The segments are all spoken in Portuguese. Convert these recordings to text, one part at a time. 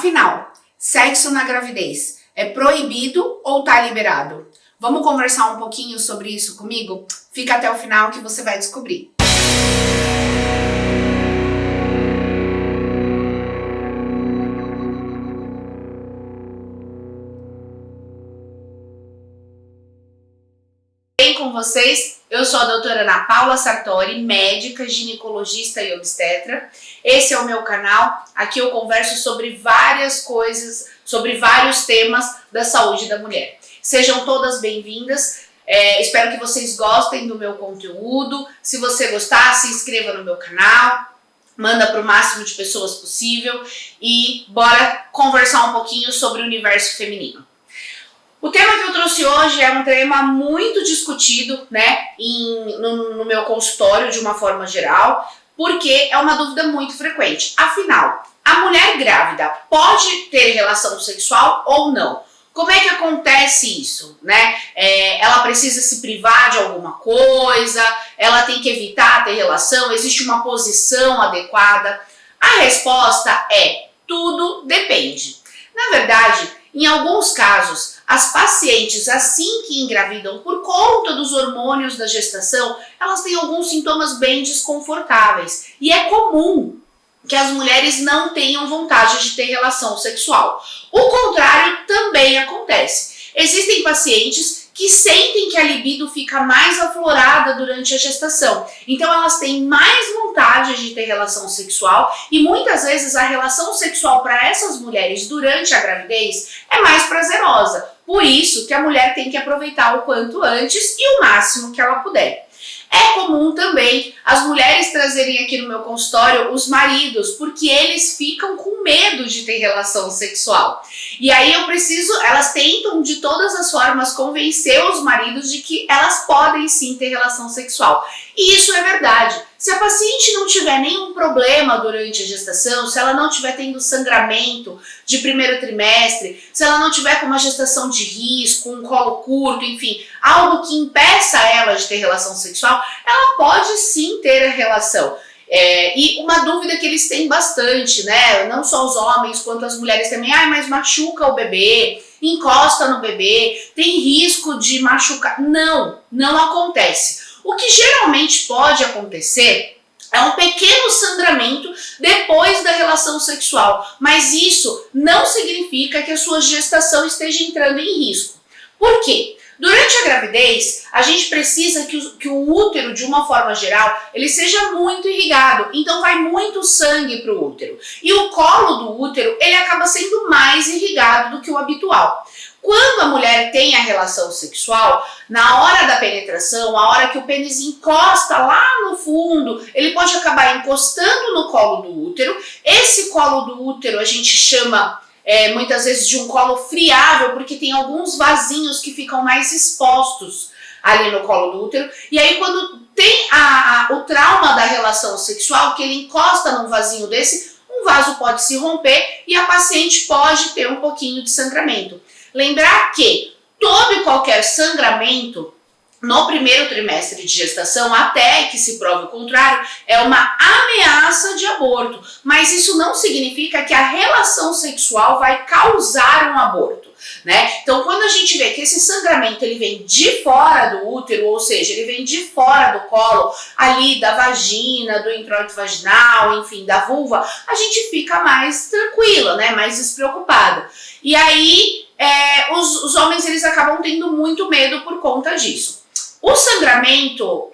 Afinal, sexo na gravidez é proibido ou tá liberado? Vamos conversar um pouquinho sobre isso comigo? Fica até o final que você vai descobrir. Bem com vocês, eu sou a doutora Ana Paula Sartori, médica, ginecologista e obstetra. Esse é o meu canal, aqui eu converso sobre várias coisas, sobre vários temas da saúde da mulher. Sejam todas bem-vindas, espero que vocês gostem do meu conteúdo. Se você gostar, se inscreva no meu canal, manda para o máximo de pessoas possível e bora conversar um pouquinho sobre o universo feminino. O tema que eu trouxe hoje é um tema muito discutido, né, no meu consultório de uma forma geral, porque é uma dúvida muito frequente. Afinal, a mulher grávida pode ter relação sexual ou não? Como é que acontece isso, né? Ela precisa se privar de alguma coisa? Ela tem que evitar ter relação? Existe uma posição adequada? A resposta é: tudo depende. Na verdade, em alguns casos, as pacientes, assim que engravidam por conta dos hormônios da gestação, elas têm alguns sintomas bem desconfortáveis. E é comum que as mulheres não tenham vontade de ter relação sexual. O contrário também acontece. Existem pacientes que sentem que a libido fica mais aflorada durante a gestação. Então elas têm mais vontade de ter relação sexual e muitas vezes a relação sexual para essas mulheres durante a gravidez é mais prazerosa. Por isso que a mulher tem que aproveitar o quanto antes e o máximo que ela puder. É comum também as mulheres trazerem aqui no meu consultório os maridos, porque eles ficam com medo de ter relação sexual. E aí elas tentam de todas as formas convencer os maridos de que elas podem sim ter relação sexual. E isso é verdade. Se a paciente não tiver nenhum problema durante a gestação, se ela não estiver tendo sangramento de primeiro trimestre, se ela não tiver com uma gestação de risco, um colo curto, enfim, algo que impeça ela de ter relação sexual, ela pode sim ter a relação. E uma dúvida que eles têm bastante, né? Não só os homens, quanto as mulheres também. Mas machuca o bebê, encosta no bebê, tem risco de machucar. Não acontece. O que geralmente pode acontecer é um pequeno sangramento depois da relação sexual, mas isso não significa que a sua gestação esteja entrando em risco. Por quê? Durante a gravidez, a gente precisa que o útero, de uma forma geral, ele seja muito irrigado. Então vai muito sangue para o útero. E o colo do útero, ele acaba sendo mais irrigado do que o habitual. Quando a mulher tem a relação sexual, na hora da penetração, a hora que o pênis encosta lá no fundo, ele pode acabar encostando no colo do útero. Esse colo do útero a gente chama muitas vezes de um colo friável, porque tem alguns vasinhos que ficam mais expostos ali no colo do útero. E aí quando tem o trauma da relação sexual, que ele encosta num vasinho desse, um vaso pode se romper e a paciente pode ter um pouquinho de sangramento. Lembrar que todo e qualquer sangramento no primeiro trimestre de gestação, até que se prove o contrário, é uma ameaça de aborto. Mas isso não significa que a relação sexual vai causar um aborto, né? Então, quando a gente vê que esse sangramento ele vem de fora do útero, ou seja, ele vem de fora do colo, ali da vagina, do introito vaginal, enfim, da vulva, a gente fica mais tranquila, né? Mais despreocupada. E aí, os homens eles acabam tendo muito medo por conta disso. O sangramento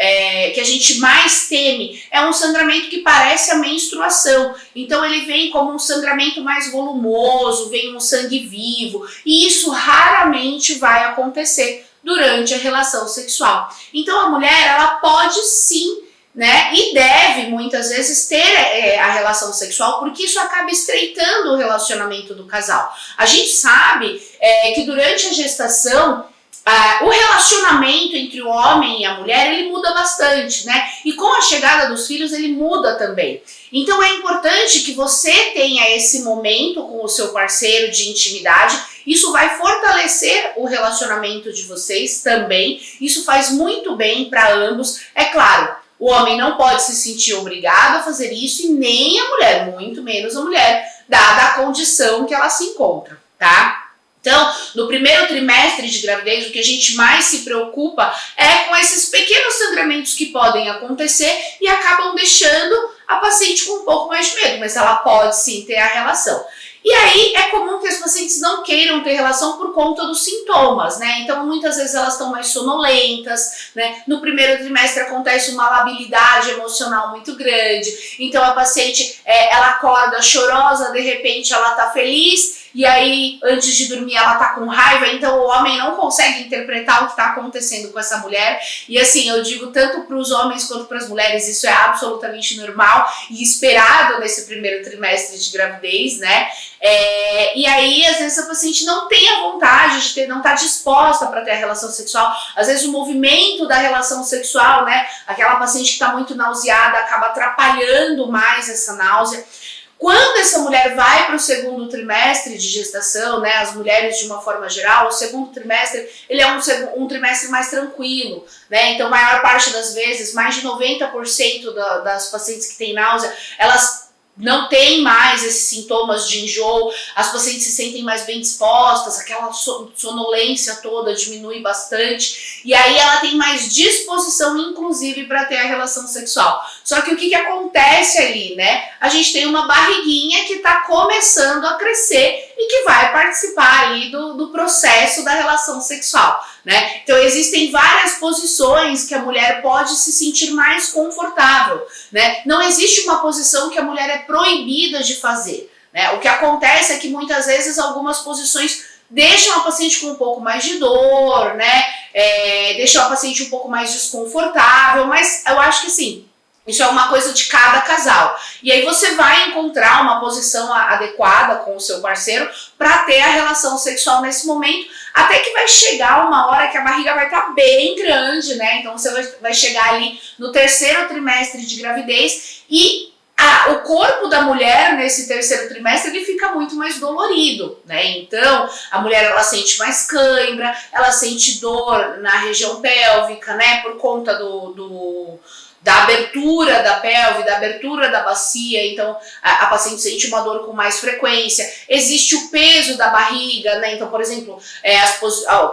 que a gente mais teme é um sangramento que parece a menstruação. Então ele vem como um sangramento mais volumoso, vem um sangue vivo. E isso raramente vai acontecer durante a relação sexual. Então a mulher, ela pode sim, né, e deve muitas vezes ter a relação sexual, porque isso acaba estreitando o relacionamento do casal. A gente sabe que durante a gestação, o relacionamento entre o homem e a mulher, ele muda bastante, né? E com a chegada dos filhos, ele muda também. Então é importante que você tenha esse momento com o seu parceiro de intimidade. Isso vai fortalecer o relacionamento de vocês também. Isso faz muito bem para ambos. É claro, o homem não pode se sentir obrigado a fazer isso e nem a mulher, muito menos a mulher. dada a condição que ela se encontra, tá? Então, no primeiro trimestre de gravidez, o que a gente mais se preocupa é com esses pequenos sangramentos que podem acontecer e acabam deixando a paciente com um pouco mais de medo, mas ela pode sim ter a relação. E aí é comum que as pacientes não queiram ter relação por conta dos sintomas, né? Então muitas vezes elas estão mais sonolentas, né? No primeiro trimestre acontece uma labilidade emocional muito grande, então a paciente ela acorda chorosa, de repente ela tá feliz, e aí antes de dormir ela tá com raiva, então o homem não consegue interpretar o que tá acontecendo com essa mulher. E assim, eu digo tanto para os homens quanto para as mulheres, isso é absolutamente normal e esperado nesse primeiro trimestre de gravidez, né? E aí, às vezes, a paciente não tem a vontade de ter, não está disposta para ter a relação sexual. Às vezes, o movimento da relação sexual, né? Aquela paciente que está muito nauseada acaba atrapalhando mais essa náusea. Quando essa mulher vai para o segundo trimestre de gestação, né, as mulheres de uma forma geral, o segundo trimestre ele é um trimestre mais tranquilo, né? Então, a maior parte das vezes, mais de 90% das pacientes que têm náusea, elas não tem mais esses sintomas de enjoo, as pacientes se sentem mais bem dispostas, aquela sonolência toda diminui bastante, e aí ela tem mais disposição, inclusive, para ter a relação sexual. Só que o que acontece ali, né? A gente tem uma barriguinha que está começando a crescer e que vai participar ali do processo da relação sexual, né? Então existem várias posições que a mulher pode se sentir mais confortável, né? Não existe uma posição que a mulher é proibida de fazer, né? O que acontece é que muitas vezes algumas posições deixam a paciente com um pouco mais de dor, né? Deixam a paciente um pouco mais desconfortável, mas eu acho que sim, isso é uma coisa de cada casal. E aí você vai encontrar uma posição adequada com o seu parceiro para ter a relação sexual nesse momento, até que vai chegar uma hora que a barriga vai estar bem grande, né? Então você vai chegar ali no terceiro trimestre de gravidez e o corpo da mulher nesse terceiro trimestre ele fica muito mais dolorido, né? Então a mulher ela sente mais cãibra, ela sente dor na região pélvica, né? Por conta da abertura da pelve, da abertura da bacia, então a paciente sente uma dor com mais frequência. Existe o peso da barriga, né? Então, por exemplo,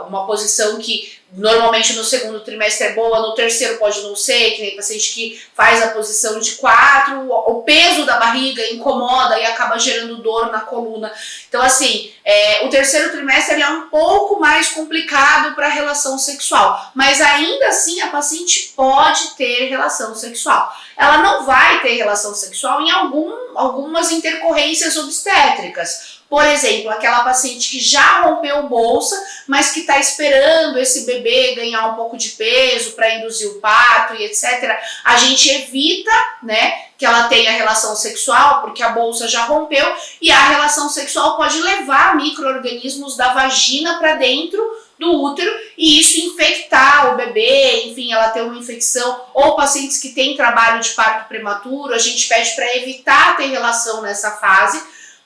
uma posição que normalmente no segundo trimestre é boa, no terceiro pode não ser, que tem paciente que faz a posição de 4, o peso da barriga incomoda e acaba gerando dor na coluna. Então, assim, o terceiro trimestre ele é um pouco mais complicado para a relação sexual, mas ainda assim a paciente pode ter relação sexual. Ela não vai ter relação sexual em algumas intercorrências obstétricas. Por exemplo, aquela paciente que já rompeu bolsa, mas que está esperando esse bebê ganhar um pouco de peso para induzir o parto e etc. A gente evita, né, que ela tenha relação sexual, porque a bolsa já rompeu e a relação sexual pode levar micro-organismos da vagina para dentro do útero e isso infectar o bebê, enfim, ela ter uma infecção, ou pacientes que têm trabalho de parto prematuro, a gente pede para evitar ter relação nessa fase.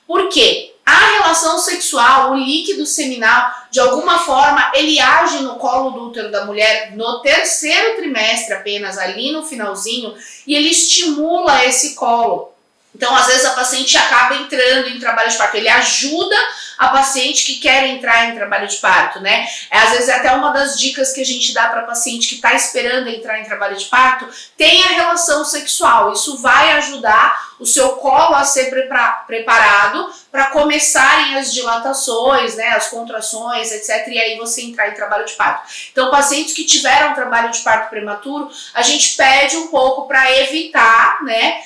Por quê? A relação sexual, o líquido seminal, de alguma forma, ele age no colo do útero da mulher no terceiro trimestre apenas, ali no finalzinho, e ele estimula esse colo. Então, às vezes, a paciente acaba entrando em trabalho de parto. Ele ajuda a paciente que quer entrar em trabalho de parto, né? Às vezes, é até uma das dicas que a gente dá para a paciente que está esperando entrar em trabalho de parto, tenha relação sexual. Isso vai ajudar o seu colo a ser preparado para começarem as dilatações, né, as contrações, etc. E aí você entrar em trabalho de parto. Então, pacientes que tiveram trabalho de parto prematuro, a gente pede um pouco para evitar, né,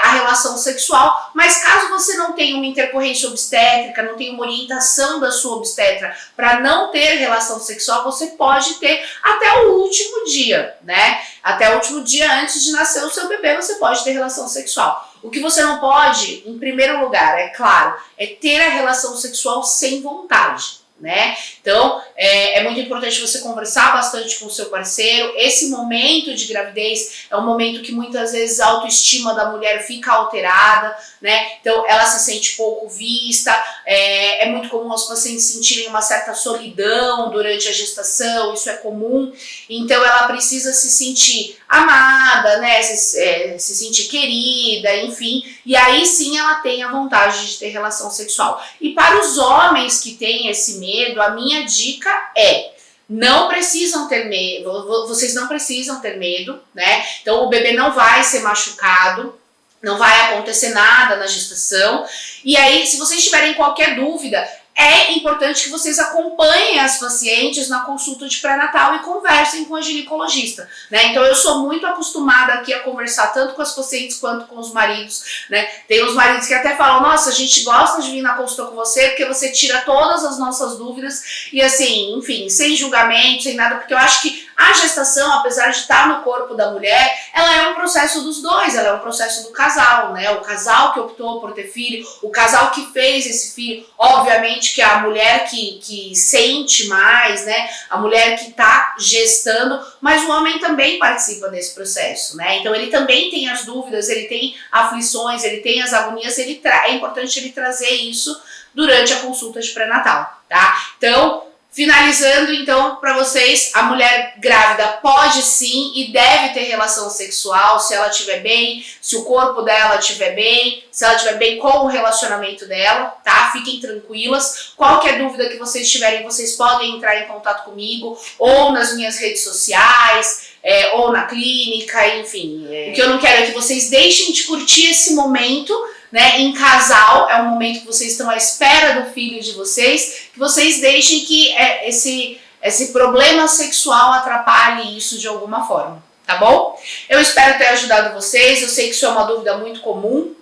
a relação sexual, mas caso você não tenha uma intercorrência obstétrica, não tenha uma orientação da sua obstetra para não ter relação sexual, você pode ter até o último dia, né? Até o último dia antes de nascer o seu bebê, você pode ter relação sexual. O que você não pode, em primeiro lugar, é claro, é ter a relação sexual sem vontade. né? Então, é muito importante você conversar bastante com o seu parceiro. Esse momento de gravidez é um momento que muitas vezes a autoestima da mulher fica alterada, né? Então, ela se sente pouco vista, é muito comum os pacientes sentirem uma certa solidão durante a gestação, isso é comum. Então, ela precisa se sentir amada, né? Se sentir querida, enfim. E aí sim ela tem a vontade de ter relação sexual. E para os homens que têm esse medo, a minha dica é: não precisam ter medo, vocês não precisam ter medo, né? Então o bebê não vai ser machucado, não vai acontecer nada na gestação. E aí, se vocês tiverem qualquer dúvida, é importante que vocês acompanhem as pacientes na consulta de pré-natal e conversem com a ginecologista, né? Então eu sou muito acostumada aqui a conversar tanto com as pacientes quanto com os maridos, né? Tem os maridos que até falam: nossa, a gente gosta de vir na consulta com você porque você tira todas as nossas dúvidas e assim, enfim, sem julgamento, sem nada, porque eu acho que a gestação, apesar de estar no corpo da mulher, ela é um processo dos dois, ela é um processo do casal, né? O casal que optou por ter filho, o casal que fez esse filho, obviamente que é a mulher que sente mais, né? A mulher que está gestando, mas o homem também participa desse processo, né? Então ele também tem as dúvidas, ele tem aflições, ele tem as agonias, é importante ele trazer isso durante a consulta de pré-natal, tá? Então, finalizando, então, para vocês, a mulher grávida pode sim e deve ter relação sexual se ela estiver bem, se o corpo dela estiver bem, se ela estiver bem com o relacionamento dela, tá? Fiquem tranquilas. Qualquer dúvida que vocês tiverem, vocês podem entrar em contato comigo ou nas minhas redes sociais, ou na clínica, enfim. O que eu não quero é que vocês deixem de curtir esse momento, né, em casal. É um momento que vocês estão à espera do filho de vocês, que vocês deixem que esse problema sexual atrapalhe isso de alguma forma, tá bom? Eu espero ter ajudado vocês, eu sei que isso é uma dúvida muito comum,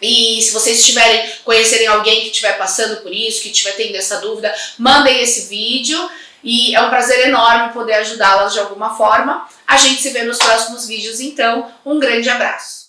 e se vocês conhecerem alguém que estiver passando por isso, que estiver tendo essa dúvida, mandem esse vídeo, e é um prazer enorme poder ajudá-las de alguma forma. A gente se vê nos próximos vídeos, então, um grande abraço!